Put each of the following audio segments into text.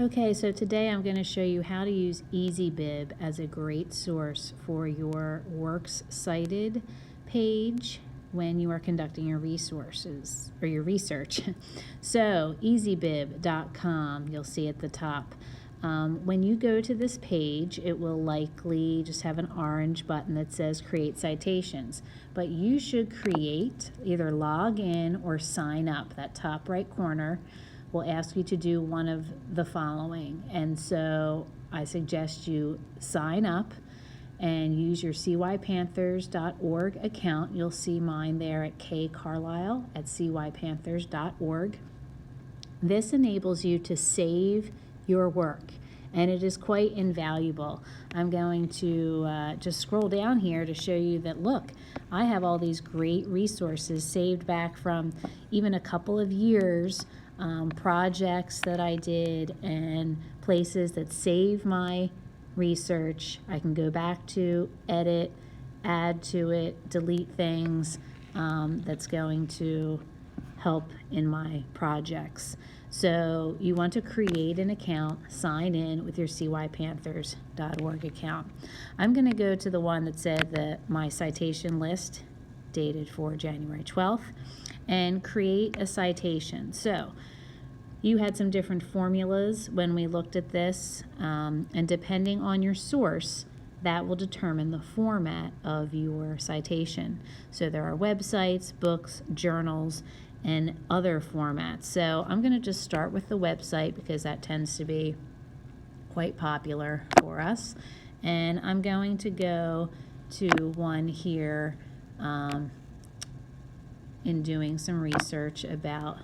Okay, so today I'm going to show you how to use Easybib as a great source for your Works Cited page when you are conducting your resources or your research. So easybib.com, you'll see at the top. When you go to this page, it will likely just have an orange button that says Create Citations. But you should create, either log in or sign up, that top right corner will ask you to do one of the following. And so I suggest you sign up and use your cypanthers.org account. You'll see mine there at kcarlisle@cypanthers.org. This enables you to save your work, and it is quite invaluable. I'm going to just scroll down here to show you that, look, I have all these great resources saved back from even a couple of years, projects that I did and places that save my research. I can go back to, edit, add to it, delete things that's going to help in my projects. So you want to create an account, sign in with your cypanthers.org account. I'm going to go to the one that said my citation list dated for January 12th and create a citation. So you had some different formulas when we looked at this, and depending on your source, that will determine the format of your citation. So there are websites, books, journals, and other formats. So I'm going to just start with the website because that tends to be quite popular for us. And I'm going to go to one here in doing some research about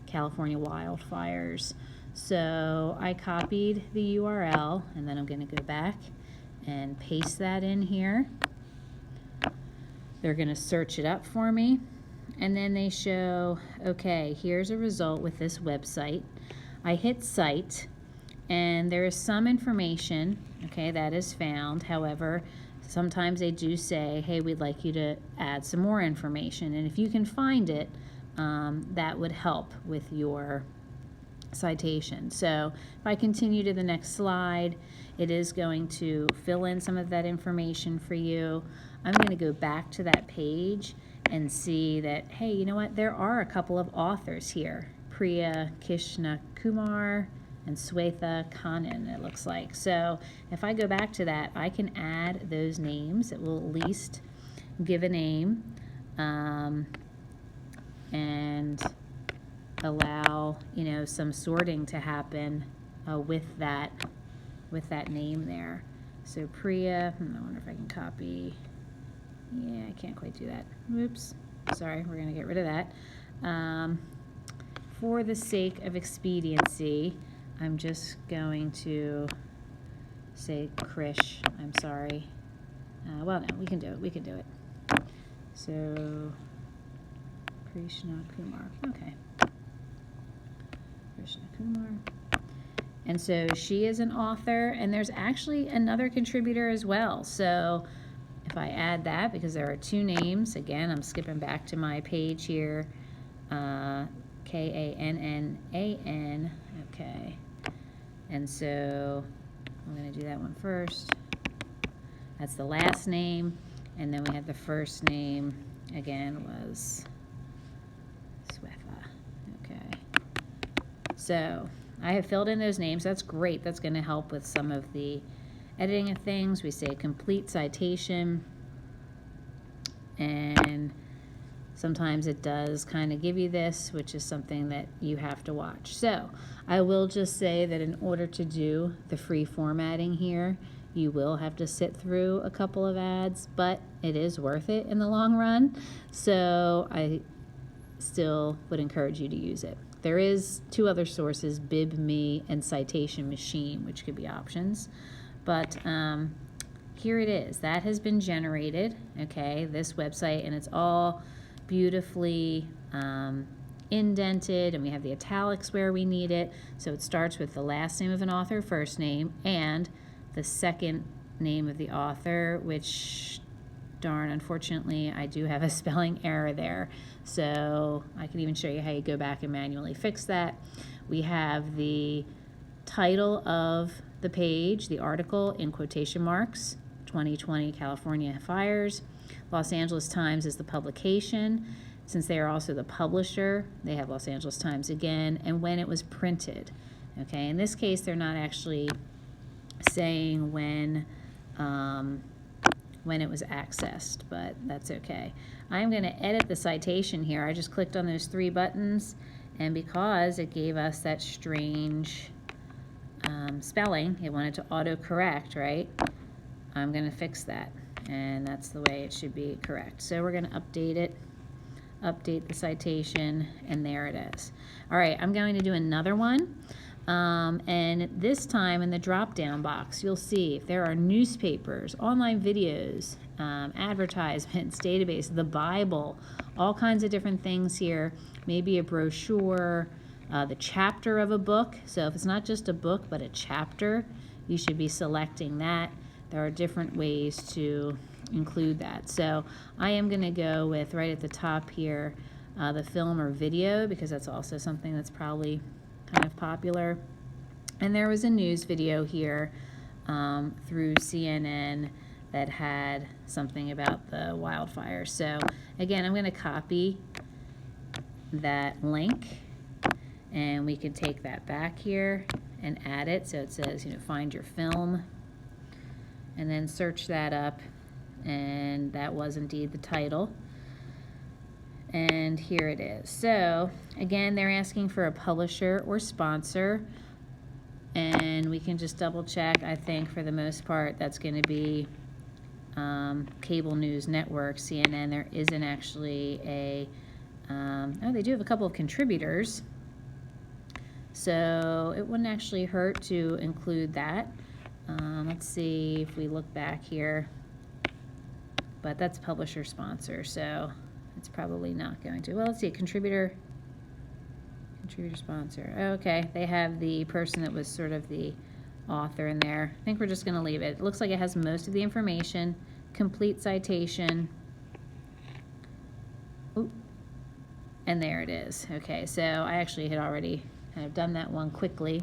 California wildfires. So I copied the URL, and then I'm going to go back and paste that in here. They're going to search it up for me, and then they show, okay, here's a result with this website. I hit cite, and there is some information, okay, that is found. However, sometimes they do say, hey, we'd like you to add some more information, and if you can find it, that would help with your citation. So if I continue to the next slide, it is going to fill in some of that information for you. I'm going to go back to that page and see that, hey, you know what, there are a couple of authors here, Priya Krishna Kumar and Swetha Kannan, it looks like. So if I go back to that, I can add those names. It will at least give a name and allow, you know, some sorting to happen with that name there. So Priya, I wonder if I can copy. Yeah, I can't quite do that. Oops, sorry, we're gonna get rid of that. For the sake of expediency, I'm just going to say Krish. I'm sorry. Well, no, we can do it. So Krishna Kumar. Okay. Krishna Kumar. And so she is an author, and there's actually another contributor as well. So if I add that, because there are two names, again, I'm skipping back to my page here, Kannan, okay. And so I'm going to do that one first. That's the last name, and then we have the first name, again, was Swetha, okay. So I have filled in those names. That's great. That's going to help with some of the editing of things. We say complete citation, and sometimes it does kind of give you this, which is something that you have to watch. So I will just say that in order to do the free formatting here, you will have to sit through a couple of ads, but it is worth it in the long run. So I still would encourage you to use it. There is two other sources, BibMe and Citation Machine, which could be options. But here it is. That has been generated, okay, this website, and it's all beautifully indented, and we have the italics where we need it. So it starts with the last name of an author, first name, and the second name of the author, which, darn, unfortunately, I do have a spelling error there. So I can even show you how you go back and manually fix that. We have the title of the page, the article in quotation marks, 2020 California fires. Los Angeles Times is the publication. Since they are also the publisher, they have Los Angeles Times again, and when it was printed. Okay, in this case, they're not actually saying when it was accessed, but that's okay. I'm going to edit the citation here. I just clicked on those 3 buttons, and because it gave us that strange spelling, it wanted to autocorrect, right? I'm going to fix that, and that's the way it should be correct. So we're going to update it, update the citation, and there it is. All right, I'm going to do another one. And this time in the drop-down box, you'll see if there are newspapers, online videos, advertisements, database, the Bible, all kinds of different things here, maybe a brochure, the chapter of a book. So if it's not just a book, but a chapter, you should be selecting that. There are different ways to include that. So I am going to go with right at the top here, the film or video, because that's also something that's probably kind of popular. And there was a news video here through CNN that had something about the wildfires. So again, I'm going to copy that link, and we can take that back here and add it. So it says, find your film, and then search that up, and that was indeed the title. And here it is. So again, they're asking for a publisher or sponsor, and we can just double check. I think for the most part that's going to be cable news network, CNN. There isn't actually a oh, they do have a couple of contributors, so it wouldn't actually hurt to include that. Let's see if we look back here, but that's publisher sponsor, so it's probably not going to. Well, let's see, contributor sponsor. Okay, they have the person that was sort of the author in there. I think we're just going to leave it. It looks like it has most of the information, complete citation. Ooh. And there it is. Okay, so I actually had already kind of done that one quickly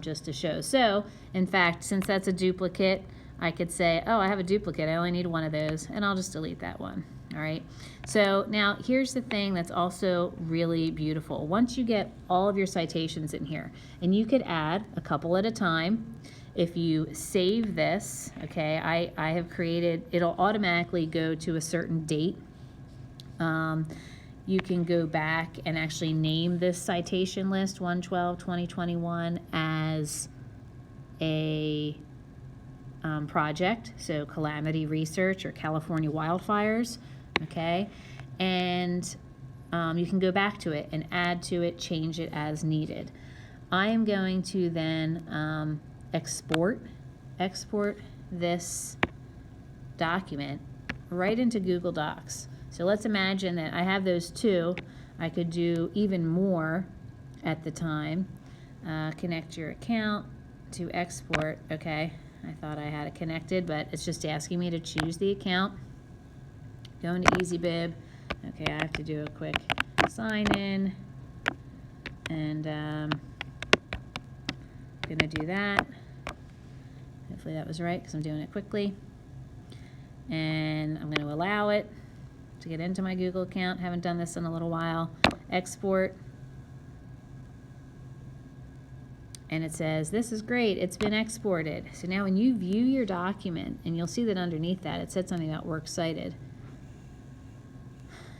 just to show. So, in fact, since that's a duplicate, I could say, oh, I have a duplicate. I only need one of those, and I'll just delete that one. All right, so now here's the thing that's also really beautiful. Once you get all of your citations in here, and you could add a couple at a time. If you save this, okay, I have created, it'll automatically go to a certain date. You can go back and actually name this citation list, 1/12/2021, as a project, so Calamity Research or California Wildfires. Okay, and you can go back to it and add to it, change it as needed. I am going to then export this document right into Google Docs. So let's imagine that I have those 2. I could do even more at the time. Connect your account to export. Okay, I thought I had it connected, but it's just asking me to choose the account. Go into Easybib. Okay, I have to do a quick sign in, and I'm gonna do that. Hopefully that was right, because I'm doing it quickly. And I'm going to allow it to get into my Google account. Haven't done this in a little while. Export. And it says, this is great, it's been exported. So now when you view your document, and you'll see that underneath that, it said something about Works Cited.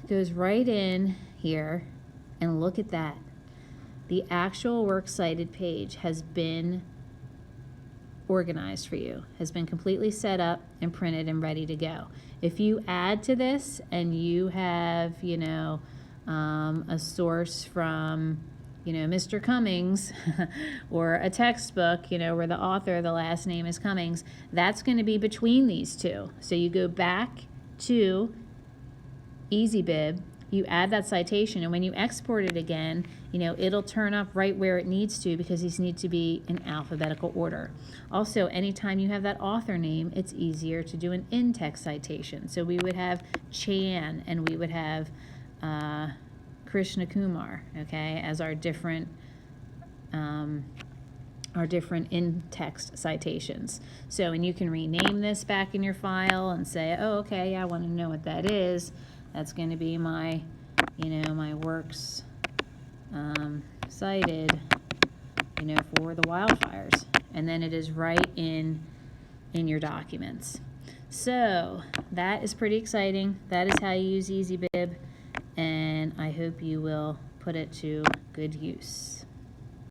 It goes right in here, and look at that. The actual Works Cited page has been organized for you, has been completely set up and printed and ready to go. If you add to this and you have, a source from, Mr. Cummings or a textbook, where the author, the last name is Cummings, that's going to be between these 2. So you go back to Easybib, you add that citation, and when you export it again, it'll turn up right where it needs to, because these need to be in alphabetical order. Also, anytime you have that author name, it's easier to do an in-text citation. So we would have Chan, and we would have Krishna Kumar, okay, as our different our different in-text citations. So, and you can rename this back in your file and say, oh, okay, I want to know what that is. That's going to be my, my works cited, for the wildfires. And then it is right in your documents. So that is pretty exciting. That is how you use Easybib, and I hope you will put it to good use.